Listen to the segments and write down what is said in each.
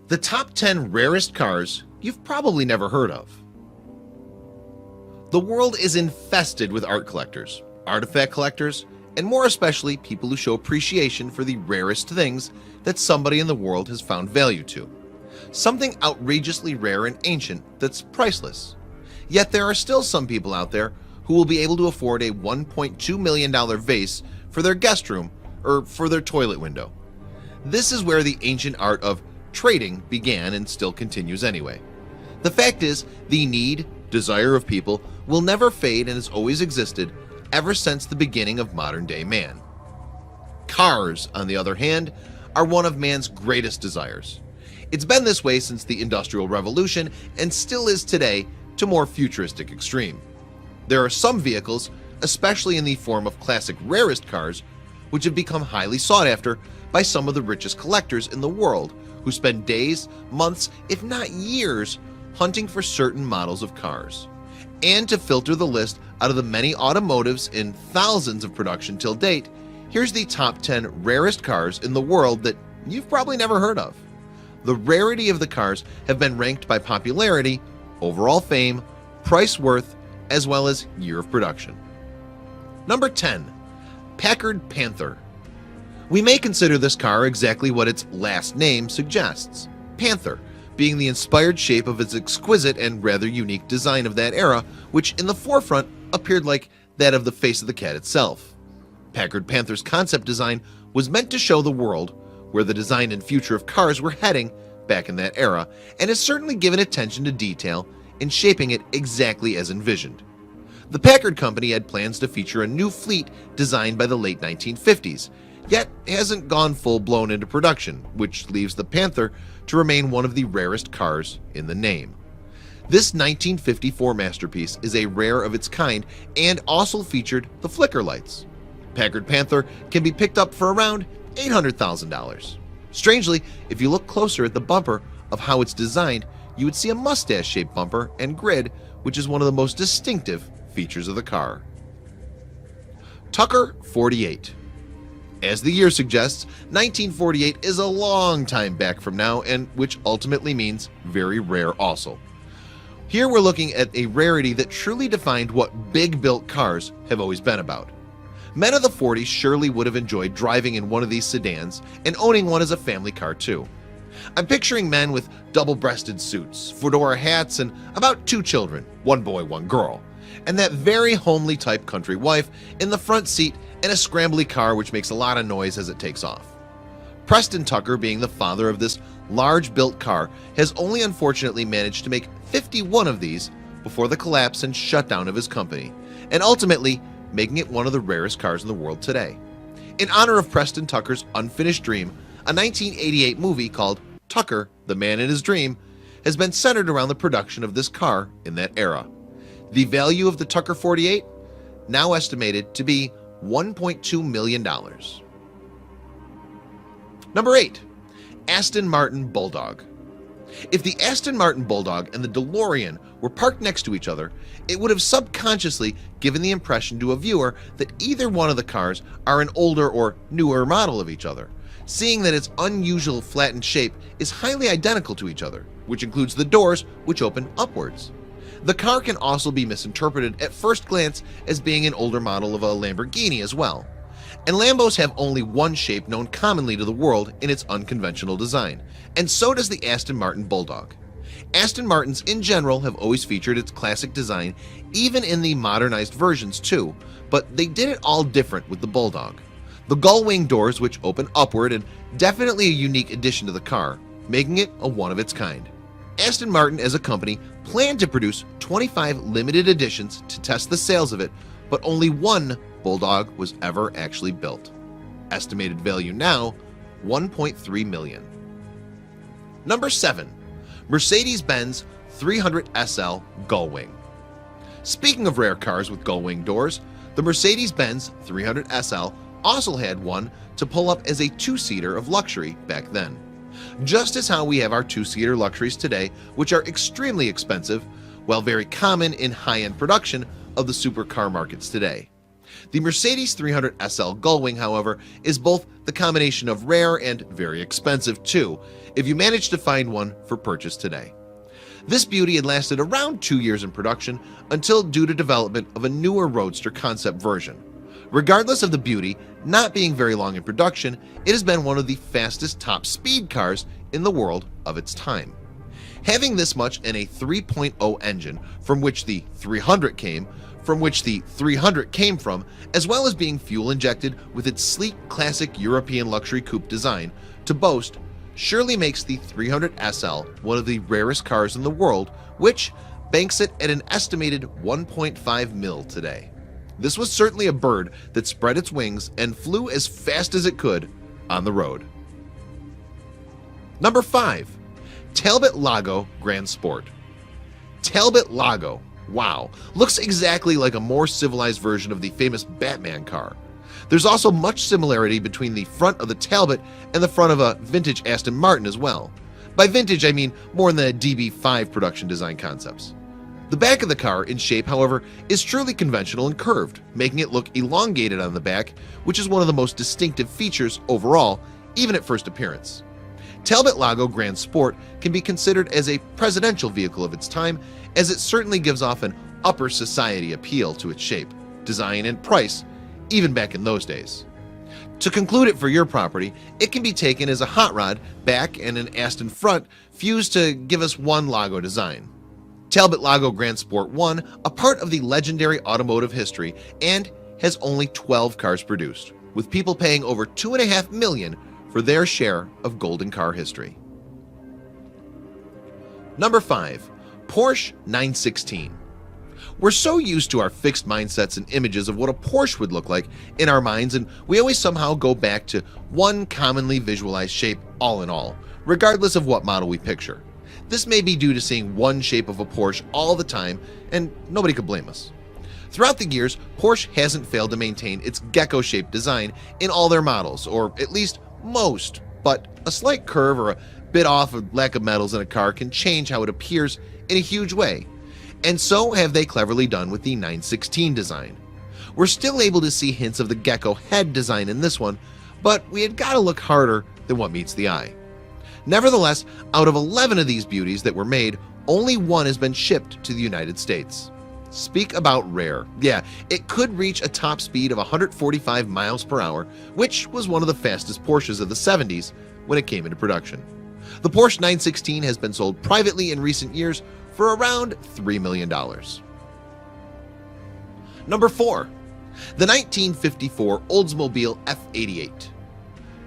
The top 10 rarest cars you've probably never heard of. The world is infested with art collectors, artifact collectors, and more especially people who show appreciation for the rarest things that somebody in the world has found value to. Something outrageously rare and ancient that's priceless. Yet there are still some people out there who will be able to afford a $1.2 million vase for their guest room or for their toilet window. This is where the ancient art of trading began and still continues anyway. The fact is, the need, desire of people will never fade and has always existed ever since the beginning of modern-day man. Cars, on the other hand, are one of man's greatest desires. It's been this way since the Industrial Revolution and still is today to more futuristic extreme. There are some vehicles, especially in the form of classic rarest cars, which have become highly sought after by some of the richest collectors in the world who spend days, months, if not years, hunting for certain models of cars. And to filter the list out of the many automotives in thousands of production till date, here's the top 10 rarest cars in the world that you've probably never heard of. The rarity of the cars have been ranked by popularity, overall fame, price worth, as well as year of production. Number 10. Packard Panther. We may consider this car exactly what its last name suggests, Panther, being the inspired shape of its exquisite and rather unique design of that era, which in the forefront appeared like that of the face of the cat itself. Packard Panther's concept design was meant to show the world where the design and future of cars were heading back in that era, and has certainly given attention to detail in shaping it exactly as envisioned. The Packard Company had plans to feature a new fleet designed by the late 1950s, yet hasn't gone full-blown into production, which leaves the Panther to remain one of the rarest cars in the name. This 1954 masterpiece is a rare of its kind and also featured the flicker lights. Packard Panther can be picked up for around $800,000. Strangely, if you look closer at the bumper of how it's designed, you would see a mustache-shaped bumper and grid, which is one of the most distinctive features of the car. Tucker 48. As the year suggests, 1948 is a long time back from now, and which ultimately means very rare also. Here we're looking at a rarity that truly defined what big-built cars have always been about. Men of the 40s surely would have enjoyed driving in one of these sedans and owning one as a family car too. I'm picturing men with double-breasted suits, fedora hats, and about 2 children, 1 boy, 1 girl, and that very homely type country wife in the front seat in a scrambly car which makes a lot of noise as it takes off. Preston Tucker, being the father of this large-built car, has only unfortunately managed to make 51 of these before the collapse and shutdown of his company, and ultimately making it one of the rarest cars in the world today. In honor of Preston Tucker's unfinished dream, a 1988 movie called Tucker, the Man in His Dream, has been centered around the production of this car in that era. The value of the Tucker 48 now estimated to be $1.2 million. Number 8. Aston Martin Bulldog. If the Aston Martin Bulldog and the DeLorean were parked next to each other, it would have subconsciously given the impression to a viewer that either one of the cars are an older or newer model of each other, seeing that its unusual flattened shape is highly identical to each other, which includes the doors which open upwards. The car can also be misinterpreted at first glance as being an older model of a Lamborghini as well. And Lambos have only one shape known commonly to the world in its unconventional design, and so does the Aston Martin Bulldog. Aston Martins in general have always featured its classic design, even in the modernized versions too, but they did it all different with the Bulldog. The gull-wing doors which open upward, and definitely a unique addition to the car, making it a one of its kind. Aston Martin as a company planned to produce 25 limited editions to test the sales of it, but only one Bulldog was ever actually built. Estimated value now, $1.3 million. Number 7. Mercedes-Benz 300 SL Gullwing. Speaking of rare cars with gull-wing doors, the Mercedes-Benz 300 SL also had one to pull up as a 2-seater of luxury back then. Just as how we have our 2-seater luxuries today, which are extremely expensive, while very common in high-end production of the supercar markets today. The Mercedes 300 SL Gullwing, however, is both the combination of rare and very expensive too, if you manage to find one for purchase today. This beauty had lasted around 2 years in production until due to development of a newer Roadster concept version. Regardless of the beauty not being very long in production, it has been one of the fastest top speed cars in the world of its time. Having this much in a 3.0 engine from which the 300 came from, as well as being fuel injected with its sleek classic European luxury coupe design to boast, surely makes the 300 SL one of the rarest cars in the world, which banks it at an estimated 1.5 mil today. This was certainly a bird that spread its wings and flew as fast as it could on the road. Number 5. Talbot Lago Grand Sport. Talbot Lago, wow, looks exactly like a more civilized version of the famous Batman car. There's also much similarity between the front of the Talbot and the front of a vintage Aston Martin as well. By vintage, I mean more in the DB5 production design concepts. The back of the car, in shape, however, is truly conventional and curved, making it look elongated on the back, which is one of the most distinctive features overall, even at first appearance. Talbot Lago Grand Sport can be considered as a presidential vehicle of its time, as it certainly gives off an upper society appeal to its shape, design, and price, even back in those days. To conclude it for your property, it can be taken as a hot rod back and an Aston front fused to give us one Lago design. Talbot Lago Grand Sport 1, a part of the legendary automotive history, and has only 12 cars produced, with people paying over $2.5 million for their share of golden car history. Number 5. Porsche 916. We're so used to our fixed mindsets and images of what a Porsche would look like in our minds, and we always somehow go back to one commonly visualized shape all in all, regardless of what model we picture. This may be due to seeing one shape of a Porsche all the time, and nobody could blame us. Throughout the years, Porsche hasn't failed to maintain its gecko-shaped design in all their models, or at least most, but a slight curve or a bit off of lack of metals in a car can change how it appears in a huge way. And so have they cleverly done with the 916 design. We're still able to see hints of the gecko head design in this one, but we had got to look harder than what meets the eye. Nevertheless, out of 11 of these beauties that were made, only one has been shipped to the United States. Speak about rare. Yeah, it could reach a top speed of 145 miles per hour, which was one of the fastest Porsches of the 70s when it came into production. The Porsche 916 has been sold privately in recent years for around $3 million. Number 4. The 1954 Oldsmobile F88.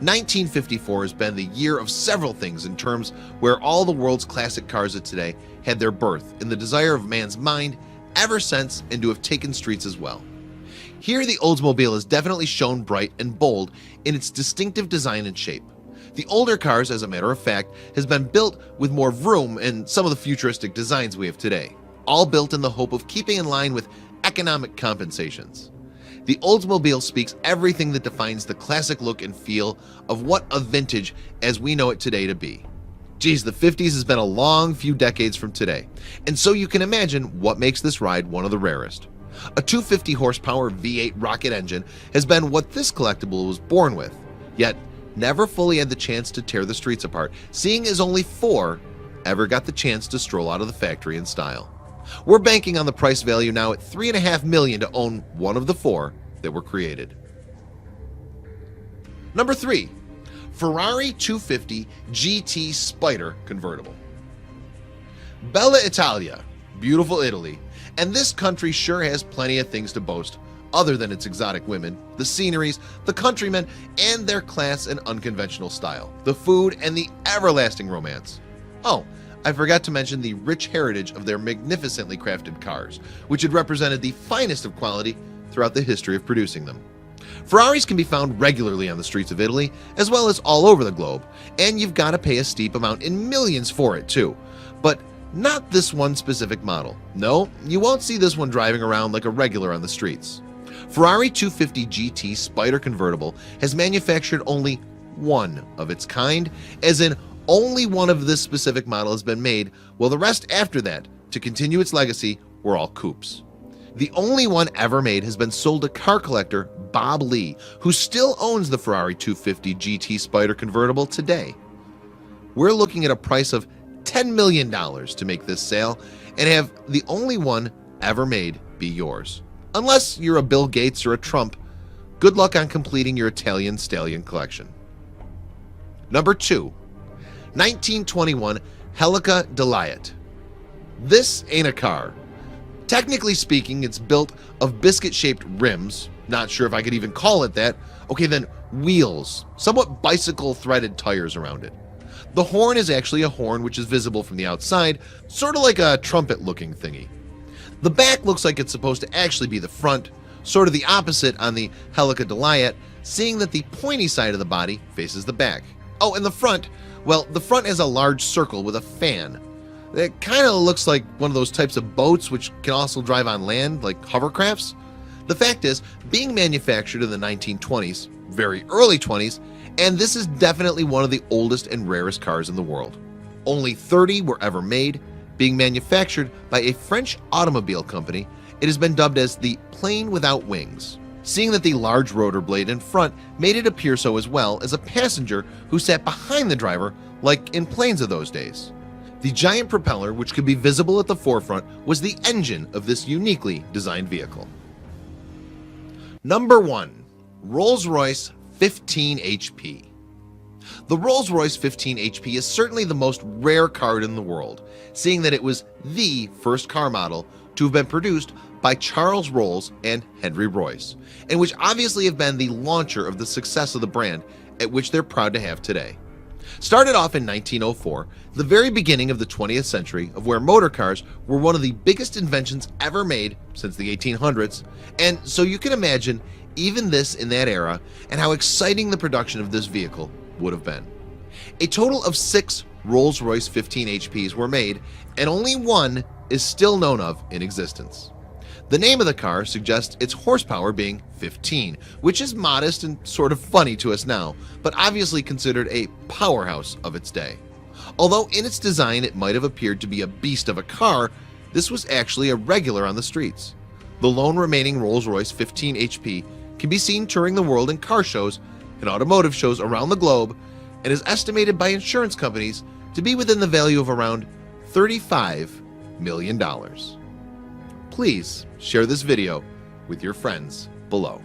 1954 has been the year of several things in terms where all the world's classic cars of today had their birth in the desire of man's mind ever since, and to have taken streets as well. Here the Oldsmobile is definitely shown bright and bold in its distinctive design and shape. The older cars, as a matter of fact, has been built with more vroom and some of the futuristic designs we have today, all built in the hope of keeping in line with economic compensations. The Oldsmobile speaks everything that defines the classic look and feel of what a vintage as we know it today to be. Geez, the 50s has been a long few decades from today, and so you can imagine what makes this ride one of the rarest. A 250 horsepower V8 rocket engine has been what this collectible was born with, yet never fully had the chance to tear the streets apart, seeing as only 4 ever got the chance to stroll out of the factory in style. We're banking on the price value now at $3.5 million to own one of the 4 that were created. Number 3. Ferrari 250 GT Spider Convertible. Bella Italia, beautiful Italy, and this country sure has plenty of things to boast other than its exotic women, the sceneries, the countrymen, and their class and unconventional style, the food, and the everlasting romance. Oh, I forgot to mention the rich heritage of their magnificently crafted cars, which had represented the finest of quality throughout the history of producing them. Ferraris can be found regularly on the streets of Italy, as well as all over the globe, and you've got to pay a steep amount in millions for it too. But not this one specific model. No, you won't see this one driving around like a regular on the streets. Ferrari 250 GT Spider Convertible has manufactured only one of its kind, as in only one of this specific model has been made, while the rest after that, to continue its legacy, were all coupes. The only one ever made has been sold to car collector Bob Lee, who still owns the Ferrari 250 GT Spider convertible today. We're looking at a price of $10 million to make this sale and have the only one ever made be yours. Unless you're a Bill Gates or a Trump, good luck on completing your Italian stallion collection. Number 2, 1921 Helica Deliot. This ain't a car. Technically speaking, it's built of biscuit-shaped rims. Not sure if I could even call it that. Okay, then wheels, somewhat bicycle-threaded tires around it. The horn is actually a horn which is visible from the outside, sort of like a trumpet-looking thingy. The back looks like it's supposed to actually be the front, sort of the opposite on the Helica Deliot, seeing that the pointy side of the body faces the back. Oh, and the front, well, the front has a large circle with a fan. It kind of looks like one of those types of boats which can also drive on land, like hovercrafts. The fact is, being manufactured in the 1920s, very early 20s, and this is definitely one of the oldest and rarest cars in the world. Only 30 were ever made, being manufactured by a French automobile company. It has been dubbed as the plane without wings, seeing that the large rotor blade in front made it appear so, as well as a passenger who sat behind the driver like in planes of those days. The giant propeller, which could be visible at the forefront, was the engine of this uniquely designed vehicle. Number 1, Rolls-Royce 15 HP. The Rolls-Royce 15 HP is certainly the most rare car in the world, seeing that it was the first car model to have been produced by Charles Rolls and Henry Royce, and which obviously have been the launcher of the success of the brand, at which they're proud to have today. Started off in 1904, the very beginning of the 20th century, of where motor cars were one of the biggest inventions ever made since the 1800s, and so you can imagine even this in that era and how exciting the production of this vehicle would have been. A total of 6 Rolls-Royce 15 HPs were made, and only one is still known of in existence. The name of the car suggests its horsepower being 15, which is modest and sort of funny to us now, but obviously considered a powerhouse of its day. Although in its design it might have appeared to be a beast of a car, this was actually a regular on the streets. The lone remaining Rolls-Royce 15 HP can be seen touring the world in car shows and automotive shows around the globe, and is estimated by insurance companies to be within the value of around $35 million. Please share this video with your friends below.